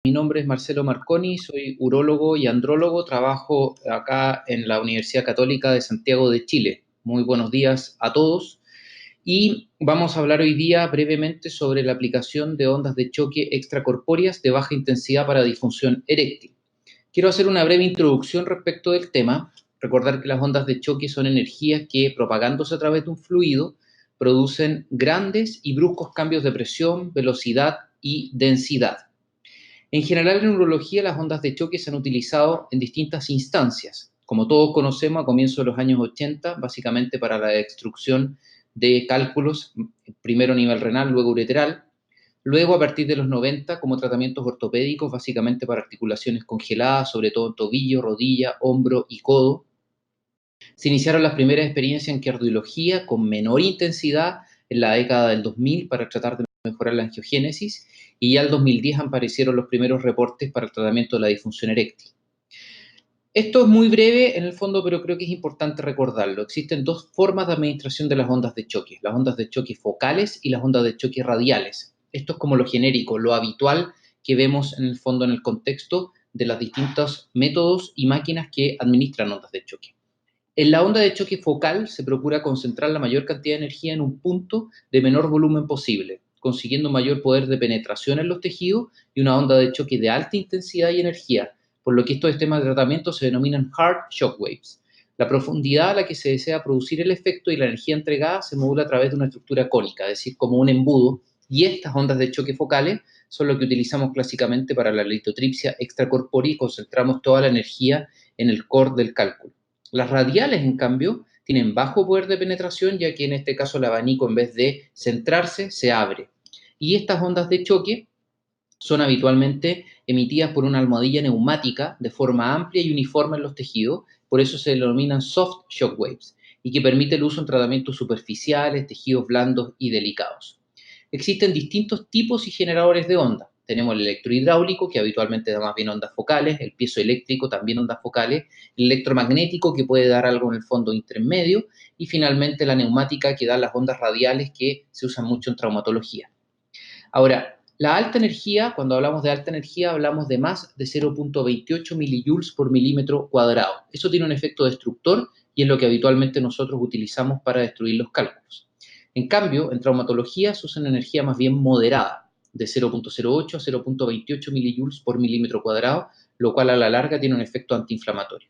Mi nombre es Marcelo Marconi, soy urólogo y andrólogo, trabajo acá en la Universidad Católica de Santiago de Chile. Muy buenos días a todos y vamos a hablar hoy día brevemente sobre la aplicación de ondas de choque extracorpóreas de baja intensidad para disfunción eréctil. Quiero hacer una breve introducción respecto del tema, recordar que las ondas de choque son energías que, propagándose a través de un fluido, producen grandes y bruscos cambios de presión, velocidad y densidad. En general, en neurología, las ondas de choque se han utilizado en distintas instancias. Como todos conocemos, a comienzos de los años 80, básicamente para la destrucción de cálculos, primero a nivel renal, luego ureteral. Luego, a partir de los 90, como tratamientos ortopédicos, básicamente para articulaciones congeladas, sobre todo en tobillo, rodilla, hombro y codo. Se iniciaron las primeras experiencias en cardiología con menor intensidad en la década del 2000 para tratar de mejorar la angiogénesis, y ya en el 2010 aparecieron los primeros reportes para el tratamiento de la disfunción eréctil. Esto es muy breve en el fondo, pero creo que es importante recordarlo. Existen dos formas de administración de las ondas de choque: las ondas de choque focales y las ondas de choque radiales. Esto es como lo genérico, lo habitual que vemos en el fondo en el contexto de los distintos métodos y máquinas que administran ondas de choque. En la onda de choque focal se procura concentrar la mayor cantidad de energía en un punto de menor volumen posible, consiguiendo mayor poder de penetración en los tejidos, y una onda de choque de alta intensidad y energía, por lo que estos sistemas de tratamiento se denominan hard shock waves. La profundidad a la que se desea producir el efecto y la energía entregada se modula a través de una estructura cónica, es decir, como un embudo, y estas ondas de choque focales son lo que utilizamos clásicamente para la litotripsia extracorpórea y concentramos toda la energía en el core del cálculo. Las radiales, en cambio, tienen bajo poder de penetración, ya que en este caso el abanico, en vez de centrarse, se abre. Y estas ondas de choque son habitualmente emitidas por una almohadilla neumática de forma amplia y uniforme en los tejidos, por eso se denominan soft shock waves, y que permite el uso en tratamientos superficiales, tejidos blandos y delicados. Existen distintos tipos y generadores de onda. Tenemos el electrohidráulico, que habitualmente da más bien ondas focales; el piezoeléctrico, también ondas focales; el electromagnético, que puede dar algo en el fondo intermedio; y finalmente la neumática, que da las ondas radiales, que se usan mucho en traumatología. Ahora, la alta energía, cuando hablamos de alta energía, hablamos de más de 0.28 millijoules por milímetro cuadrado. Eso tiene un efecto destructor y es lo que habitualmente nosotros utilizamos para destruir los cálculos. En cambio, en traumatología se usa una energía más bien moderada, de 0.08 a 0.28 millijoules por milímetro cuadrado, lo cual a la larga tiene un efecto antiinflamatorio.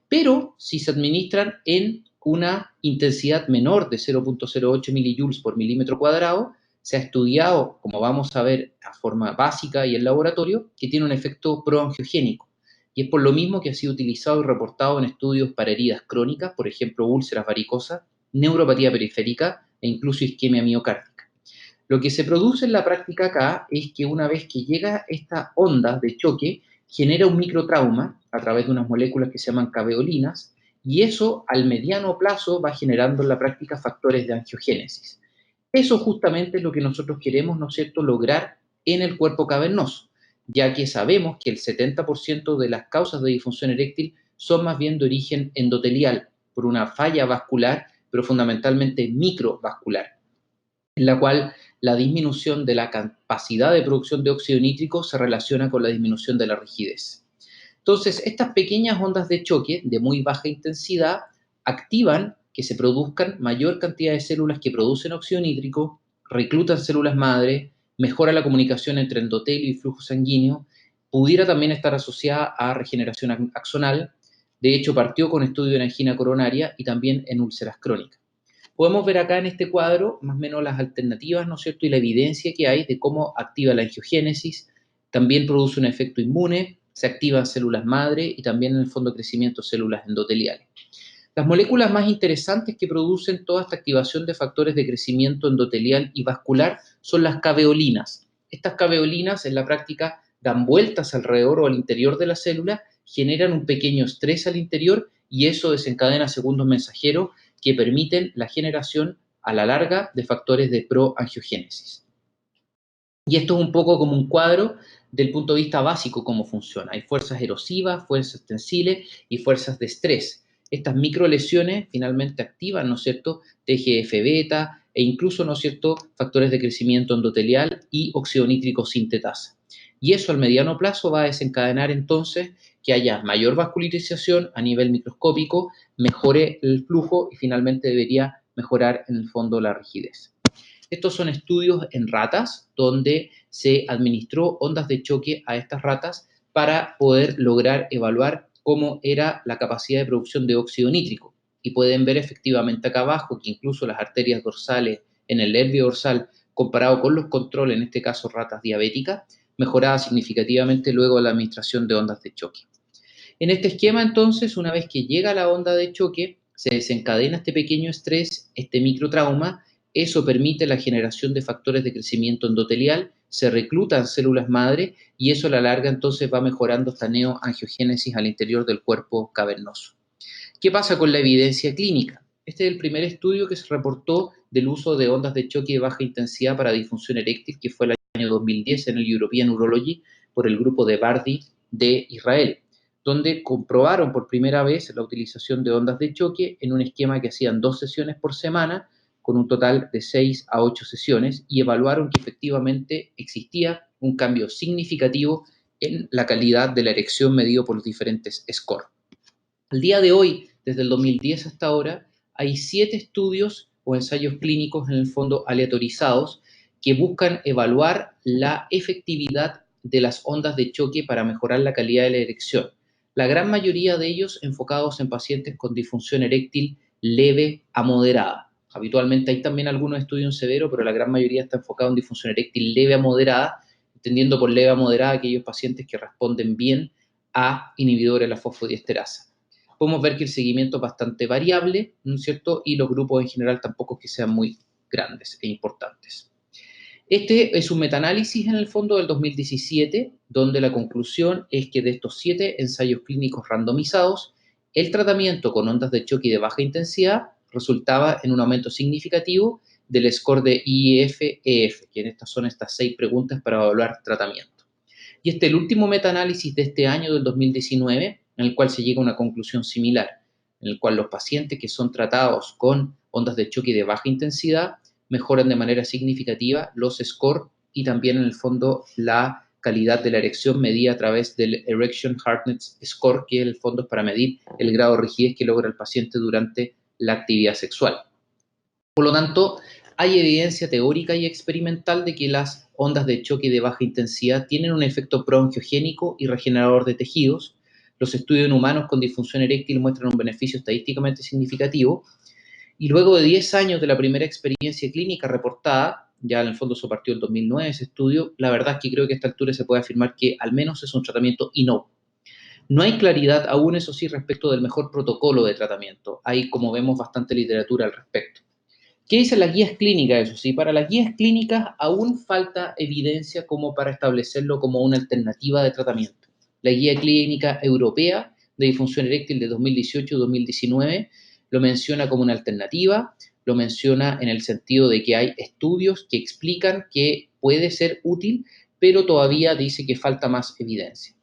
Pero si se administran en una intensidad menor de 0.08 millijoules por milímetro cuadrado, se ha estudiado, como vamos a ver a forma básica y en laboratorio, que tiene un efecto proangiogénico. Y es por lo mismo que ha sido utilizado y reportado en estudios para heridas crónicas, por ejemplo, úlceras varicosas, neuropatía periférica e incluso isquemia miocárdica. Lo que se produce en la práctica acá es que una vez que llega esta onda de choque, genera un microtrauma a través de unas moléculas que se llaman caveolinas, y eso al mediano plazo va generando en la práctica factores de angiogénesis. Eso justamente es lo que nosotros queremos, ¿no es cierto?, lograr en el cuerpo cavernoso, ya que sabemos que el 70% de las causas de disfunción eréctil son más bien de origen endotelial, por una falla vascular, pero fundamentalmente microvascular, en la cual la disminución de la capacidad de producción de óxido nítrico se relaciona con la disminución de la rigidez. Entonces, estas pequeñas ondas de choque de muy baja intensidad activan que se produzcan mayor cantidad de células que producen óxido nítrico, reclutan células madre, mejora la comunicación entre endotelio y flujo sanguíneo, pudiera también estar asociada a regeneración axonal. De hecho, partió con estudio en angina coronaria y también en úlceras crónicas. Podemos ver acá en este cuadro más o menos las alternativas, ¿no es cierto?, y la evidencia que hay de cómo activa la angiogénesis, también produce un efecto inmune, se activan células madre y también en el fondo crecimiento células endoteliales. Las moléculas más interesantes que producen toda esta activación de factores de crecimiento endotelial y vascular son las caveolinas. Estas caveolinas en la práctica dan vueltas alrededor o al interior de la célula, generan un pequeño estrés al interior y eso desencadena segundos mensajeros que permiten la generación a la larga de factores de proangiogénesis. Y esto es un poco como un cuadro del punto de vista básico cómo funciona. Hay fuerzas erosivas, fuerzas tensiles y fuerzas de estrés. Estas microlesiones finalmente activan, ¿no es cierto?, TGF-beta e incluso, ¿no es cierto?, factores de crecimiento endotelial y óxido nítrico sintetasa. Y eso al mediano plazo va a desencadenar entonces que haya mayor vascularización a nivel microscópico, mejore el flujo y finalmente debería mejorar en el fondo la rigidez. Estos son estudios en ratas donde se administró ondas de choque a estas ratas para poder lograr evaluar cómo era la capacidad de producción de óxido nítrico. Y pueden ver efectivamente acá abajo que incluso las arterias dorsales en el nervio dorsal, comparado con los controles, en este caso ratas diabéticas, mejoraba significativamente luego de la administración de ondas de choque. En este esquema, entonces, una vez que llega la onda de choque, se desencadena este pequeño estrés, este microtrauma, eso permite la generación de factores de crecimiento endotelial, se reclutan células madre y eso a la larga entonces va mejorando esta neoangiogénesis al interior del cuerpo cavernoso. ¿Qué pasa con la evidencia clínica? Este es el primer estudio que se reportó del uso de ondas de choque de baja intensidad para disfunción eréctil, que fue el año 2010 en el European Urology por el grupo de Bardi de Israel, donde comprobaron por primera vez la utilización de ondas de choque en un esquema que hacían 2 sesiones por semana, con un total de 6 a 8 sesiones, y evaluaron que efectivamente existía un cambio significativo en la calidad de la erección medido por los diferentes scores. Al día de hoy, desde el 2010 hasta ahora, hay 7 estudios o ensayos clínicos en el fondo aleatorizados que buscan evaluar la efectividad de las ondas de choque para mejorar la calidad de la erección. La gran mayoría de ellos enfocados en pacientes con disfunción eréctil leve a moderada. Habitualmente hay también algunos estudios en severo, pero la gran mayoría está enfocado en disfunción eréctil leve a moderada, entendiendo por leve a moderada aquellos pacientes que responden bien a inhibidores de la fosfodiesterasa. Podemos ver que el seguimiento es bastante variable, ¿no es cierto? Y los grupos en general tampoco es que sean muy grandes e importantes. Este es un metaanálisis en el fondo del 2017, donde la conclusión es que de estos 7 ensayos clínicos randomizados, el tratamiento con ondas de choque de baja intensidad resultaba en un aumento significativo del score de IEF-EF, que en estas son estas 6 preguntas para evaluar tratamiento. Y este es el último metaanálisis de este año, del 2019, en el cual se llega a una conclusión similar, en el cual los pacientes que son tratados con ondas de choque de baja intensidad mejoran de manera significativa los scores y también en el fondo la calidad de la erección medida a través del Erection Hardness Score, que en el fondo es para medir el grado de rigidez que logra el paciente durante la actividad sexual. Por lo tanto, hay evidencia teórica y experimental de que las ondas de choque de baja intensidad tienen un efecto proangiogénico y regenerador de tejidos. Los estudios en humanos con disfunción eréctil muestran un beneficio estadísticamente significativo. Y luego de 10 años de la primera experiencia clínica reportada, ya en el fondo se partió en 2009 ese estudio, la verdad es que creo que a esta altura se puede afirmar que al menos es un tratamiento inocuo. No hay claridad aún, eso sí, respecto del mejor protocolo de tratamiento. Hay, como vemos, bastante literatura al respecto. ¿Qué dicen las guías clínicas? Eso sí, para las guías clínicas aún falta evidencia como para establecerlo como una alternativa de tratamiento. La guía clínica europea de disfunción eréctil de 2018-2019 lo menciona como una alternativa, lo menciona en el sentido de que hay estudios que explican que puede ser útil, pero todavía dice que falta más evidencia.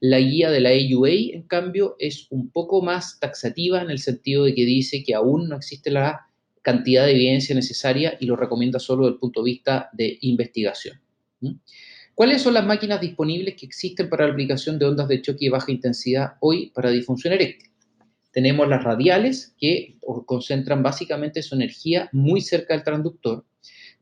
La guía de la AUA, en cambio, es un poco más taxativa en el sentido de que dice que aún no existe la cantidad de evidencia necesaria y lo recomienda solo desde el punto de vista de investigación. ¿Cuáles son las máquinas disponibles que existen para la aplicación de ondas de choque y baja intensidad hoy para disfunción eréctil? Tenemos las radiales, que concentran básicamente su energía muy cerca del transductor.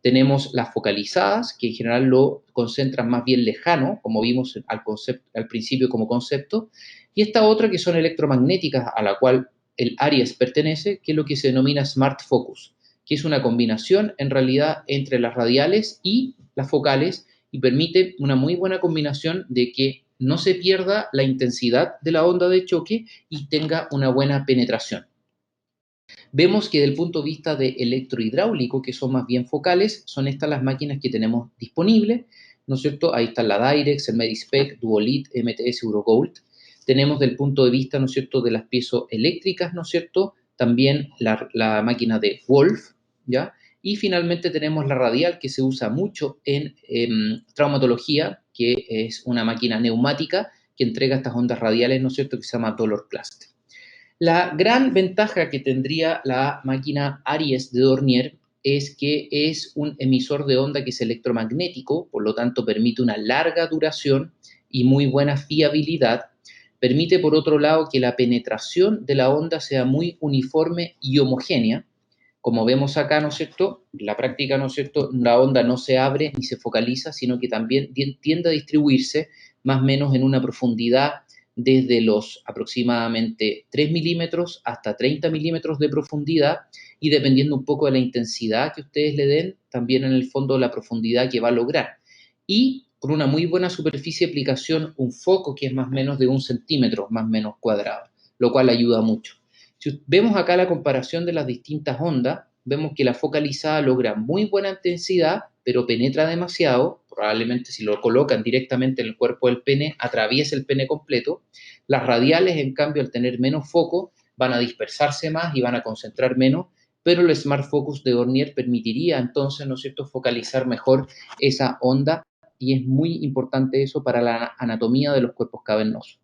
Tenemos las focalizadas, que en general lo concentran más bien lejano, como vimos al principio como concepto, y esta otra que son electromagnéticas, a la cual el ARIES pertenece, que es lo que se denomina Smart Focus, que es una combinación en realidad entre las radiales y las focales y permite una muy buena combinación de que no se pierda la intensidad de la onda de choque y tenga una buena penetración. Vemos que desde el punto de vista de electrohidráulico, que son más bien focales, son estas las máquinas que tenemos disponibles, ¿no es cierto? Ahí están la Dyrex, el Medispec, Duolit, MTS, Eurogold. Tenemos del punto de vista, ¿no es cierto?, de las piezoeléctricas, ¿no es cierto?, también la máquina de Wolf, ¿ya? Y finalmente tenemos la radial, que se usa mucho en traumatología, que es una máquina neumática que entrega estas ondas radiales, ¿no es cierto?, que se llama Dolor Cluster. La gran ventaja que tendría la máquina ARIES de Dornier es que es un emisor de onda que es electromagnético, por lo tanto permite una larga duración y muy buena fiabilidad. Permite, por otro lado, que la penetración de la onda sea muy uniforme y homogénea. Como vemos acá, ¿no es cierto? En la práctica, ¿no es cierto? La onda no se abre ni se focaliza, sino que también tiende a distribuirse más o menos en una profundidad desde los aproximadamente 3 milímetros hasta 30 milímetros de profundidad, y dependiendo un poco de la intensidad que ustedes le den, también en el fondo la profundidad que va a lograr. Y con una muy buena superficie de aplicación, un foco que es más o menos de 1 centímetro, más o menos cuadrado, lo cual ayuda mucho. Si vemos acá la comparación de las distintas ondas, vemos que la focalizada logra muy buena intensidad, pero penetra demasiado. Probablemente si lo colocan directamente en el cuerpo del pene, atraviesa el pene completo. Las radiales, en cambio, al tener menos foco, van a dispersarse más y van a concentrar menos, pero el Smart Focus de Dornier permitiría entonces, ¿no es cierto?, focalizar mejor esa onda, y es muy importante eso para la anatomía de los cuerpos cavernosos.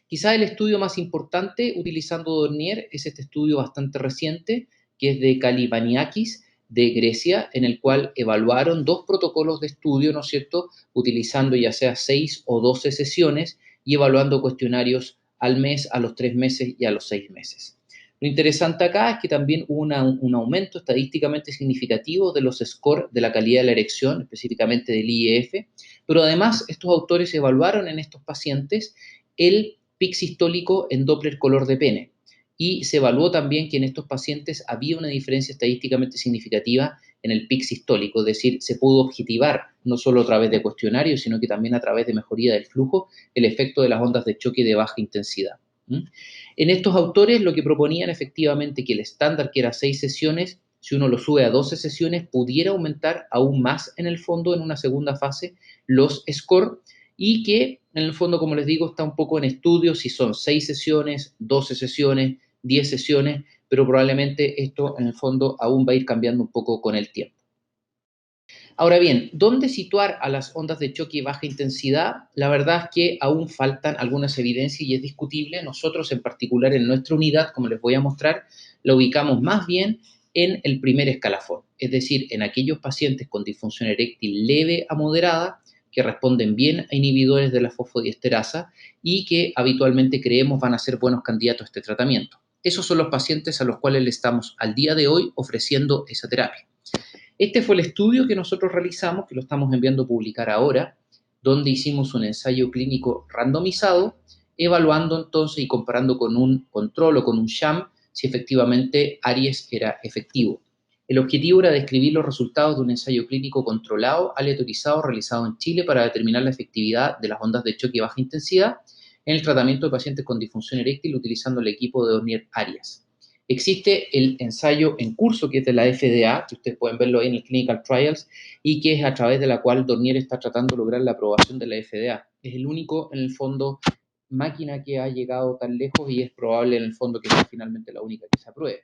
Quizás el estudio más importante utilizando Dornier es este estudio bastante reciente, que es de Kalivaniakis, de Grecia, en el cual evaluaron 2 protocolos de estudio, ¿no es cierto?, utilizando ya sea 6 o 12 sesiones y evaluando cuestionarios al mes, a los 3 meses y a los 6 meses. Lo interesante acá es que también hubo un aumento estadísticamente significativo de los scores de la calidad de la erección, específicamente del IEF, pero además estos autores evaluaron en estos pacientes el pic sistólico en Doppler color de pene, y se evaluó también que en estos pacientes había una diferencia estadísticamente significativa en el pic sistólico, es decir, se pudo objetivar no solo a través de cuestionarios, sino que también a través de mejoría del flujo, el efecto de las ondas de choque de baja intensidad. En estos autores lo que proponían efectivamente que el estándar, que era 6 sesiones, si uno lo sube a 12 sesiones, pudiera aumentar aún más en el fondo, en una segunda fase, los scores, y que en el fondo, como les digo, está un poco en estudio si son 6 sesiones, 12 sesiones, 10 sesiones, pero probablemente esto en el fondo aún va a ir cambiando un poco con el tiempo. Ahora bien, ¿dónde situar a las ondas de choque y baja intensidad? La verdad es que aún faltan algunas evidencias y es discutible. Nosotros en particular en nuestra unidad, como les voy a mostrar, la ubicamos más bien en el primer escalafón, es decir, en aquellos pacientes con disfunción eréctil leve a moderada, que responden bien a inhibidores de la fosfodiesterasa y que habitualmente creemos van a ser buenos candidatos a este tratamiento. Esos son los pacientes a los cuales le estamos al día de hoy ofreciendo esa terapia. Este fue el estudio que nosotros realizamos, que lo estamos enviando a publicar ahora, donde hicimos un ensayo clínico randomizado, evaluando entonces y comparando con un control o con un sham si efectivamente Aries era efectivo. El objetivo era describir los resultados de un ensayo clínico controlado, aleatorizado, realizado en Chile para determinar la efectividad de las ondas de choque y baja intensidad en el tratamiento de pacientes con disfunción eréctil utilizando el equipo de Dornier Aries. Existe el ensayo en curso, que es de la FDA, que ustedes pueden verlo ahí en el Clinical Trials, y que es a través de la cual Dornier está tratando de lograr la aprobación de la FDA. Es el único, en el fondo, máquina que ha llegado tan lejos, y es probable, en el fondo, que sea finalmente la única que se apruebe.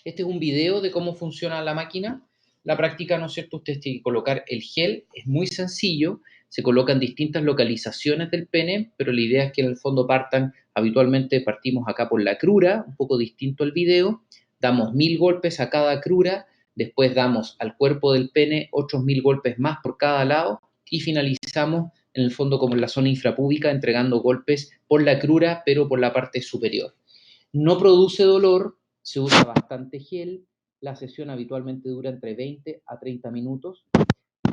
Este es un video de cómo funciona la máquina. La práctica, ¿no es cierto? Usted tiene que colocar el gel, es muy sencillo, se colocan distintas localizaciones del pene, pero la idea es que en el fondo habitualmente partimos acá por la crura, un poco distinto al video, damos 1000 golpes a cada crura, después damos al cuerpo del pene otros 1000 golpes más por cada lado, y finalizamos en el fondo como en la zona infrapúbica, entregando golpes por la crura, pero por la parte superior. No produce dolor, se usa bastante gel, la sesión habitualmente dura entre 20 a 30 minutos,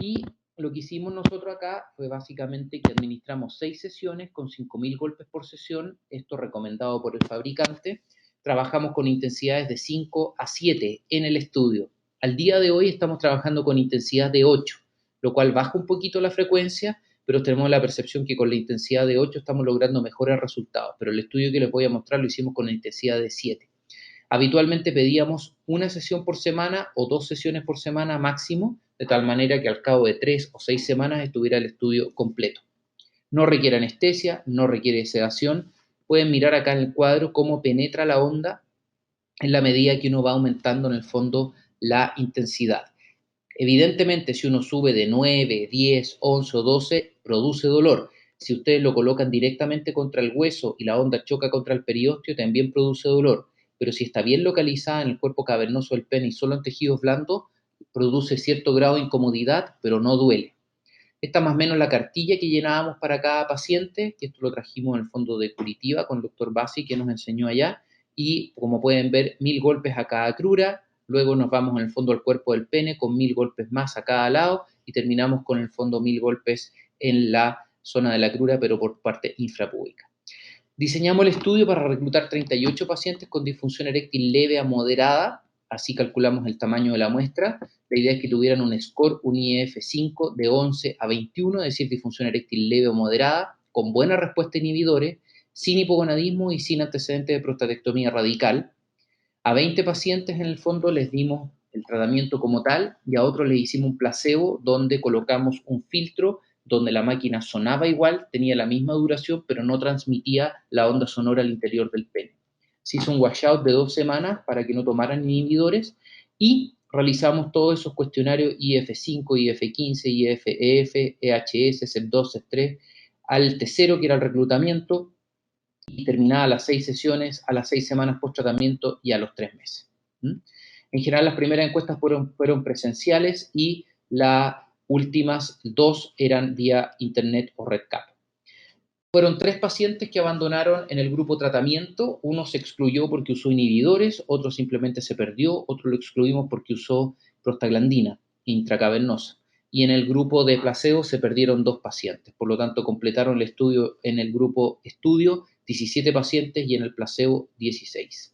y lo que hicimos nosotros acá fue básicamente que administramos 6 sesiones con 5000 golpes por sesión, esto recomendado por el fabricante. Trabajamos con intensidades de 5 a 7 en el estudio. Al día de hoy estamos trabajando con intensidad de 8, lo cual baja un poquito la frecuencia, pero tenemos la percepción que con la intensidad de 8 estamos logrando mejores resultados. Pero el estudio que les voy a mostrar lo hicimos con la intensidad de 7. Habitualmente pedíamos una sesión por semana o 2 sesiones por semana máximo, de tal manera que al cabo de 3 o 6 semanas estuviera el estudio completo. No requiere anestesia, no requiere sedación. Pueden mirar acá en el cuadro cómo penetra la onda en la medida que uno va aumentando en el fondo la intensidad. Evidentemente, si uno sube de 9, 10, 11 o 12, produce dolor. Si ustedes lo colocan directamente contra el hueso y la onda choca contra el periósteo, también produce dolor. pero si está bien localizada en el cuerpo cavernoso del pene y solo en tejidos blandos, produce cierto grado de incomodidad, pero no duele. Esta es más o menos la cartilla que llenábamos para cada paciente, que esto lo trajimos en el fondo de Curitiba con el doctor Bassi, que nos enseñó allá, y como pueden ver, 1000 golpes a cada crura, luego nos vamos en el fondo al cuerpo del pene con 1000 golpes más a cada lado, y terminamos con el fondo 1000 golpes en la zona de la crura, pero por parte infrapúbica. Diseñamos el estudio para reclutar 38 pacientes con disfunción eréctil leve a moderada, así calculamos el tamaño de la muestra. La idea es que tuvieran un score, un IF5 de 11 a 21, es decir, disfunción eréctil leve o moderada, con buena respuesta a inhibidores, sin hipogonadismo y sin antecedentes de prostatectomía radical. A 20 pacientes en el fondo les dimos el tratamiento como tal y a otros les hicimos un placebo donde colocamos un filtro donde la máquina sonaba igual, tenía la misma duración, pero no transmitía la onda sonora al interior del pene. Se hizo un washout de 2 semanas para que no tomaran inhibidores y realizamos todos esos cuestionarios IF5, IF15, IFEF, EHS, CEP2, CEP3, al T0, que era el reclutamiento, y terminada a las 6 sesiones, a las 6 semanas post tratamiento y a los 3 meses. En general, las primeras encuestas fueron presenciales y las últimas 2 eran vía internet o RedCap. Fueron 3 pacientes que abandonaron en el grupo tratamiento. Uno se excluyó porque usó inhibidores, otro simplemente se perdió, otro lo excluimos porque usó prostaglandina intracavernosa. Y en el grupo de placebo se perdieron 2 pacientes. Por lo tanto, completaron el estudio en el grupo estudio 17 pacientes y en el placebo 16.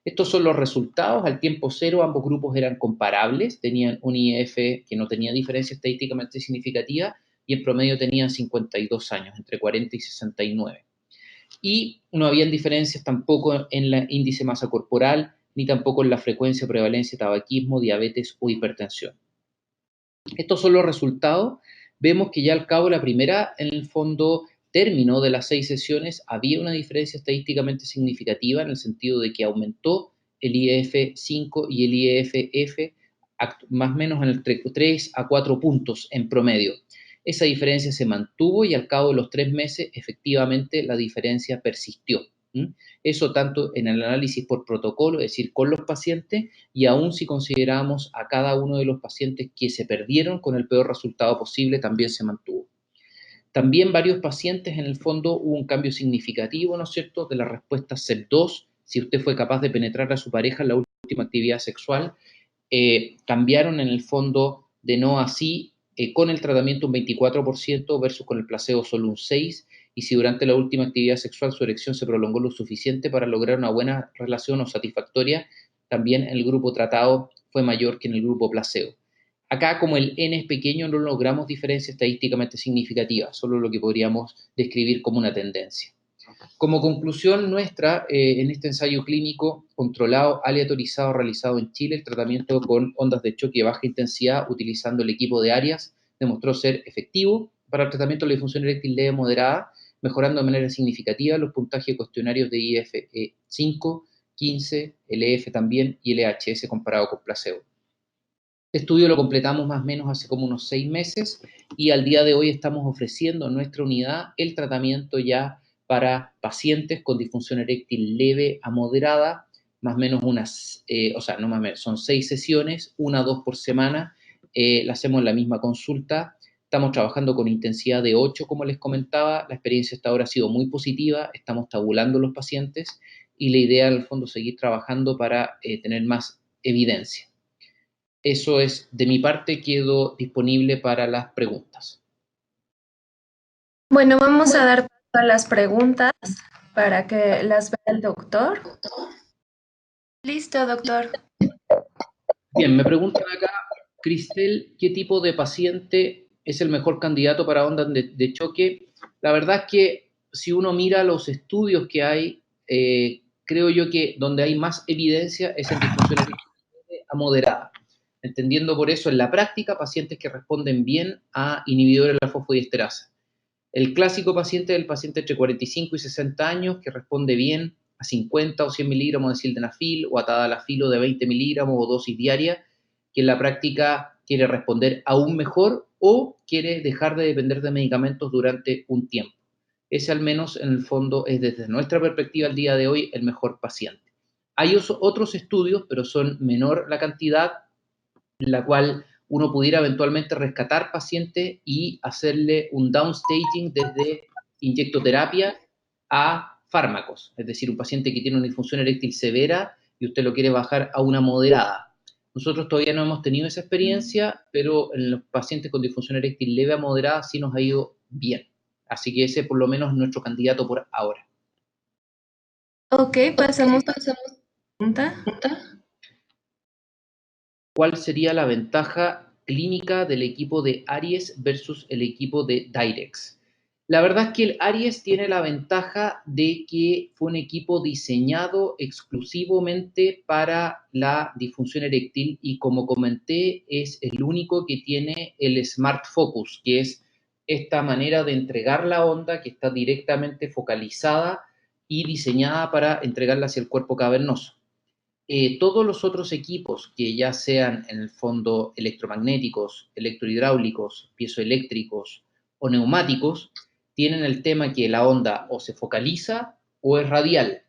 Estos son los resultados. Al tiempo cero, ambos grupos eran comparables, tenían un IF que no tenía diferencia estadísticamente significativa y en promedio tenían 52 años, entre 40 y 69. Y no habían diferencias tampoco en el índice de masa corporal, ni tampoco en la frecuencia o prevalencia de tabaquismo, diabetes o hipertensión. Estos son los resultados. Vemos que ya al cabo de la primera, en el fondo, término de las 6 sesiones, había una diferencia estadísticamente significativa en el sentido de que aumentó el IF5 y el IFF más o menos entre 3 a 4 puntos en promedio. Esa diferencia se mantuvo y al cabo de los 3 meses, efectivamente, la diferencia persistió. Eso tanto en el análisis por protocolo, es decir, con los pacientes, y aún si consideramos a cada uno de los pacientes que se perdieron con el peor resultado posible, también se mantuvo. También varios pacientes, en el fondo, hubo un cambio significativo, ¿no es cierto?, de la respuesta CEP2, si usted fue capaz de penetrar a su pareja en la última actividad sexual, cambiaron en el fondo de no así con el tratamiento un 24% versus con el placebo solo un 6%, y si durante la última actividad sexual su erección se prolongó lo suficiente para lograr una buena relación o satisfactoria, también el grupo tratado fue mayor que en el grupo placebo. Acá, como el N es pequeño, no logramos diferencia estadísticamente significativa, solo lo que podríamos describir como una tendencia. Como conclusión nuestra, en este ensayo clínico controlado, aleatorizado, realizado en Chile, el tratamiento con ondas de choque de baja intensidad utilizando el equipo de Arias demostró ser efectivo para el tratamiento de la disfunción eréctil leve moderada, mejorando de manera significativa los puntajes de cuestionarios de IF5, 15, LF también y LHS comparado con placebo. Este estudio lo completamos más o menos hace como unos 6 meses y al día de hoy estamos ofreciendo en nuestra unidad el tratamiento ya para pacientes con disfunción eréctil leve a moderada, más o menos no más o menos, son 6 sesiones, 1 a 2 por semana, la hacemos en la misma consulta, estamos trabajando con intensidad de 8, como les comentaba, la experiencia hasta ahora ha sido muy positiva, estamos tabulando los pacientes y la idea en el fondo es seguir trabajando para tener más evidencia. Eso es, de mi parte, quedo disponible para las preguntas. Bueno, vamos a dar paso a las preguntas para que las vea el doctor. Listo, doctor. Bien, me preguntan acá, Cristel, ¿qué tipo de paciente es el mejor candidato para ondas de choque? La verdad es que si uno mira los estudios que hay, creo yo que donde hay más evidencia es en disfunción eréctil a moderada. Entendiendo por eso en la práctica pacientes que responden bien a inhibidores de la fosfodiesterasa. El clásico paciente es el paciente entre 45 y 60 años que responde bien a 50 o 100 miligramos de sildenafil o a tadalafilo de 20 miligramos o dosis diaria, que en la práctica quiere responder aún mejor o quiere dejar de depender de medicamentos durante un tiempo. Ese al menos en el fondo es desde nuestra perspectiva al día de hoy el mejor paciente. Hay otros estudios, pero son menor la cantidad, en la cual uno pudiera eventualmente rescatar pacientes y hacerle un downstaging desde inyectoterapia a fármacos. Es decir, un paciente que tiene una disfunción eréctil severa y usted lo quiere bajar a una moderada. Nosotros todavía no hemos tenido esa experiencia, pero en los pacientes con disfunción eréctil leve a moderada sí nos ha ido bien. Así que ese por lo menos es nuestro candidato por ahora. Ok, pasamos a la pregunta. ¿Cuál sería la ventaja clínica del equipo de Aries versus el equipo de Dyrex? La verdad es que el Aries tiene la ventaja de que fue un equipo diseñado exclusivamente para la disfunción eréctil y, como comenté, es el único que tiene el Smart Focus, que es esta manera de entregar la onda que está directamente focalizada y diseñada para entregarla hacia el cuerpo cavernoso. Todos los otros equipos que ya sean en el fondo electromagnéticos, electrohidráulicos, piezoeléctricos o neumáticos, tienen el tema que la onda o se focaliza o es radial.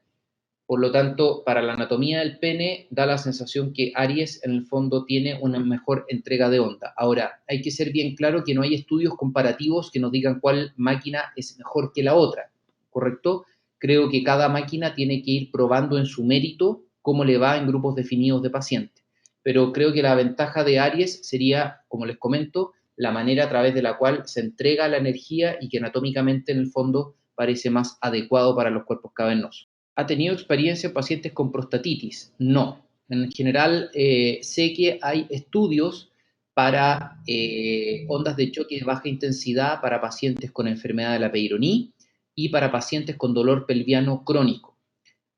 Por lo tanto, para la anatomía del pene da la sensación que Aries en el fondo tiene una mejor entrega de onda. Ahora, hay que ser bien claro que no hay estudios comparativos que nos digan cuál máquina es mejor que la otra, ¿correcto? Creo que cada máquina tiene que ir probando en su mérito cómo le va en grupos definidos de pacientes. Pero creo que la ventaja de Aries sería, como les comento, la manera a través de la cual se entrega la energía y que anatómicamente en el fondo parece más adecuado para los cuerpos cavernosos. ¿Ha tenido experiencia en pacientes con prostatitis? No. En general, sé que hay estudios para ondas de choque de baja intensidad para pacientes con enfermedad de la Peyronie y para pacientes con dolor pelviano crónico.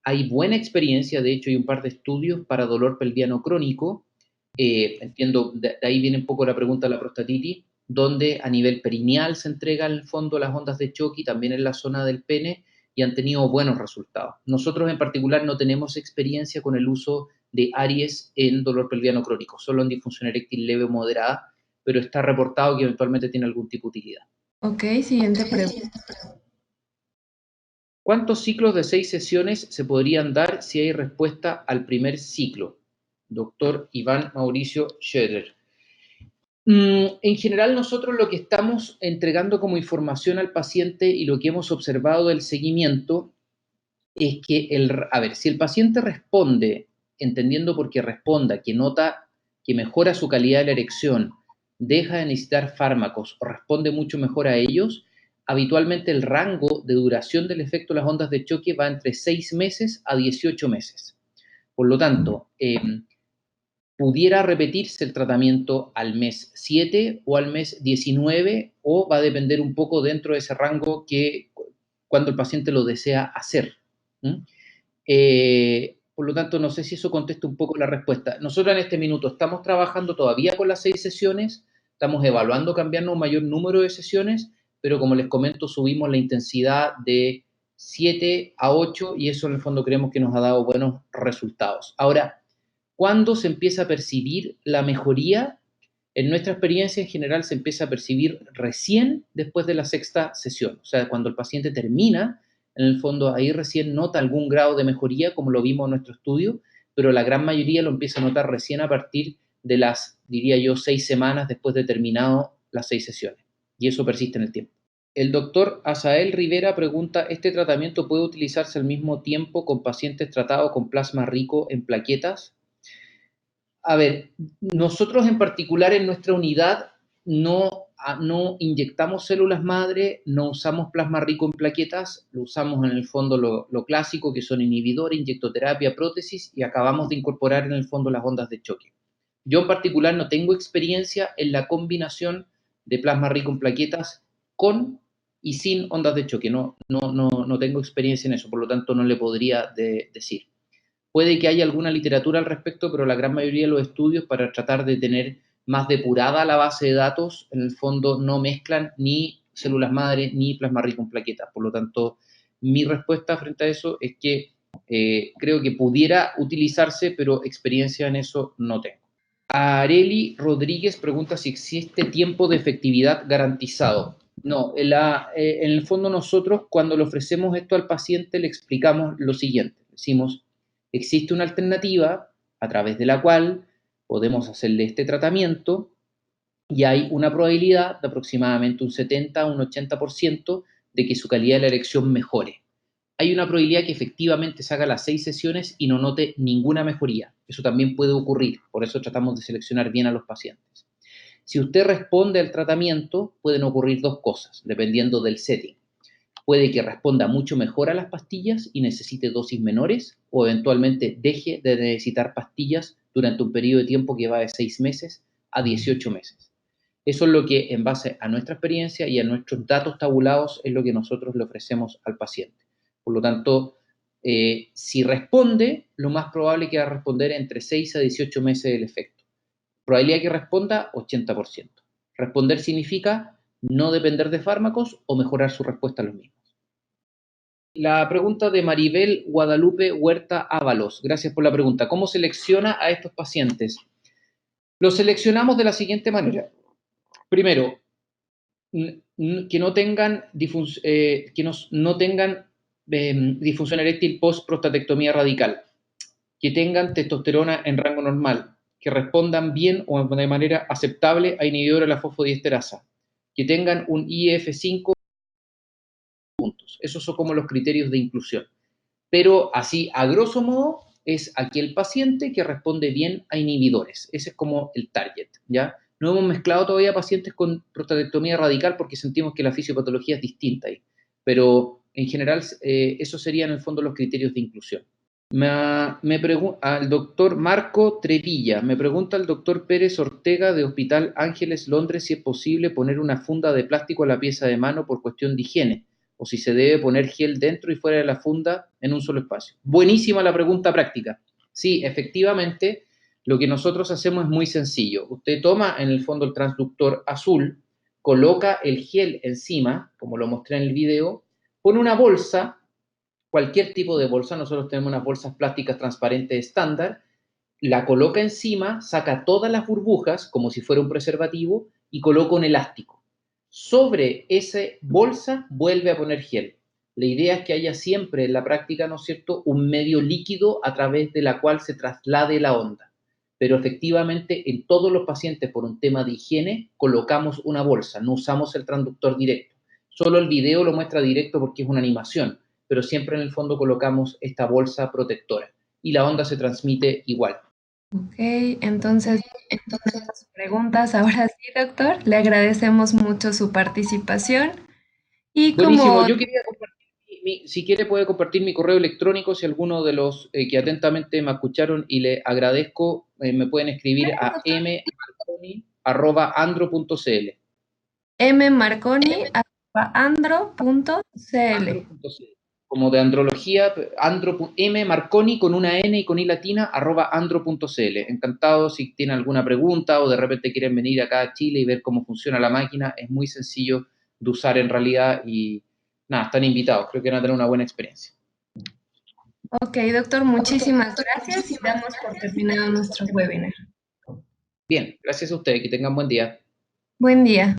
Hay buena experiencia, de hecho hay un par de estudios para dolor pelviano crónico, entiendo, de ahí viene un poco la pregunta de la prostatitis, donde a nivel perineal se entregan en el fondo las ondas de choque y también en la zona del pene y han tenido buenos resultados. Nosotros en particular no tenemos experiencia con el uso de Aries en dolor pelviano crónico, solo en disfunción eréctil leve o moderada, pero está reportado que eventualmente tiene algún tipo de utilidad. Ok, siguiente pregunta. ¿Cuántos ciclos de 6 sesiones se podrían dar si hay respuesta al primer ciclo? Doctor Iván Mauricio Schroeder. En general, nosotros lo que estamos entregando como información al paciente y lo que hemos observado del seguimiento es que, si el paciente responde, entendiendo por qué responda, que nota que mejora su calidad de la erección, deja de necesitar fármacos o responde mucho mejor a ellos, habitualmente el rango de duración del efecto de las ondas de choque va entre 6 meses a 18 meses. Por lo tanto, pudiera repetirse el tratamiento al mes 7 o al mes 19 o va a depender un poco dentro de ese rango que cuando el paciente lo desea hacer. Por lo tanto, no sé si eso contesta un poco la respuesta. Nosotros en este minuto estamos trabajando todavía con las 6 sesiones, estamos evaluando cambiarnos un mayor número de sesiones, pero como les comento, subimos la intensidad de 7 a 8 y eso en el fondo creemos que nos ha dado buenos resultados. Ahora, ¿cuándo se empieza a percibir la mejoría? En nuestra experiencia en general se empieza a percibir recién después de la sexta sesión, o sea, cuando el paciente termina, en el fondo ahí recién nota algún grado de mejoría, como lo vimos en nuestro estudio, pero la gran mayoría lo empieza a notar recién a partir de las, diría yo, 6 semanas después de terminado las 6 sesiones, y eso persiste en el tiempo. El doctor Asael Rivera pregunta, ¿este tratamiento puede utilizarse al mismo tiempo con pacientes tratados con plasma rico en plaquetas? A ver, nosotros en particular en nuestra unidad no inyectamos células madre, no usamos plasma rico en plaquetas, lo usamos en el fondo lo clásico, que son inhibidores, inyectoterapia, prótesis, y acabamos de incorporar en el fondo las ondas de choque. Yo en particular no tengo experiencia en la combinación de plasma rico en plaquetas con y sin ondas de choque. No tengo experiencia en eso, por lo tanto no le podría decir. Puede que haya alguna literatura al respecto, pero la gran mayoría de los estudios para tratar de tener más depurada la base de datos, en el fondo no mezclan ni células madre ni plasma rico en plaquetas. Por lo tanto, mi respuesta frente a eso es que creo que pudiera utilizarse, pero experiencia en eso no tengo. Areli Rodríguez pregunta si existe tiempo de efectividad garantizado. No, en el fondo nosotros cuando le ofrecemos esto al paciente le explicamos lo siguiente. Decimos, Existe una alternativa a través de la cual podemos hacerle este tratamiento y hay una probabilidad de aproximadamente un 70 a un 80% de que su calidad de la erección mejore. Hay una probabilidad que efectivamente se haga las 6 sesiones y no note ninguna mejoría. Eso también puede ocurrir, por eso tratamos de seleccionar bien a los pacientes. Si usted responde al tratamiento, pueden ocurrir dos cosas, dependiendo del setting. Puede que responda mucho mejor a las pastillas y necesite dosis menores, o eventualmente deje de necesitar pastillas durante un periodo de tiempo que va de 6 meses a 18 meses. Eso es lo que, en base a nuestra experiencia y a nuestros datos tabulados, es lo que nosotros le ofrecemos al paciente. Por lo tanto, si responde, lo más probable es que va a responder entre 6 a 18 meses del efecto. Probabilidad que responda, 80%. Responder significa no depender de fármacos o mejorar su respuesta a los mismos. La pregunta de Maribel Guadalupe Huerta Ábalos. Gracias por la pregunta. ¿Cómo selecciona a estos pacientes? Los seleccionamos de la siguiente manera. Primero, que no tengan disfunción eréctil post-prostatectomía radical, que tengan testosterona en rango normal, que respondan bien o de manera aceptable a inhibidor de la fosfodiesterasa, que tengan un IF5 puntos. Esos son como los criterios de inclusión. Pero así, a grosso modo, es aquel paciente que responde bien a inhibidores. Ese es como el target, ¿ya? No hemos mezclado todavía pacientes con prostatectomía radical porque sentimos que la fisiopatología es distinta ahí. Pero en general, esos serían en el fondo los criterios de inclusión. Al doctor Marco Trevilla, me pregunta el doctor Pérez Ortega de Hospital Ángeles, Londres, si es posible poner una funda de plástico a la pieza de mano por cuestión de higiene, o si se debe poner gel dentro y fuera de la funda en un solo espacio. Buenísima la pregunta práctica. Sí, efectivamente, lo que nosotros hacemos es muy sencillo. Usted toma en el fondo el transductor azul, coloca el gel encima, como lo mostré en el video, pone una bolsa, cualquier tipo de bolsa, nosotros tenemos unas bolsas plásticas transparentes estándar, la coloca encima, saca todas las burbujas como si fuera un preservativo y coloca un elástico. Sobre esa bolsa vuelve a poner gel. La idea es que haya siempre en la práctica, ¿no es cierto?, un medio líquido a través de la cual se traslade la onda. Pero efectivamente en todos los pacientes por un tema de higiene colocamos una bolsa, no usamos el transductor directo. Solo el video lo muestra directo porque es una animación, pero siempre en el fondo colocamos esta bolsa protectora y la onda se transmite igual. Ok, entonces, las preguntas ahora sí, doctor. Le agradecemos mucho su participación. Y Buenísimo, como yo quería compartir, si quiere puede compartir mi correo electrónico, si alguno de los que atentamente me escucharon y le agradezco, me pueden escribir a mmarconi@andro.cl. mmarconi@andro.cl. Andro.cl. Como de andrología, mmarconi con una N y con I latina, @andro.cl. Encantado si tienen alguna pregunta o de repente quieren venir acá a Chile y ver cómo funciona la máquina. Es muy sencillo de usar en realidad y nada, están invitados. Creo que van a tener una buena experiencia. Ok, doctor, muchísimas gracias y damos por terminado nuestro webinar. Bien, gracias a ustedes. Que tengan buen día. Buen día.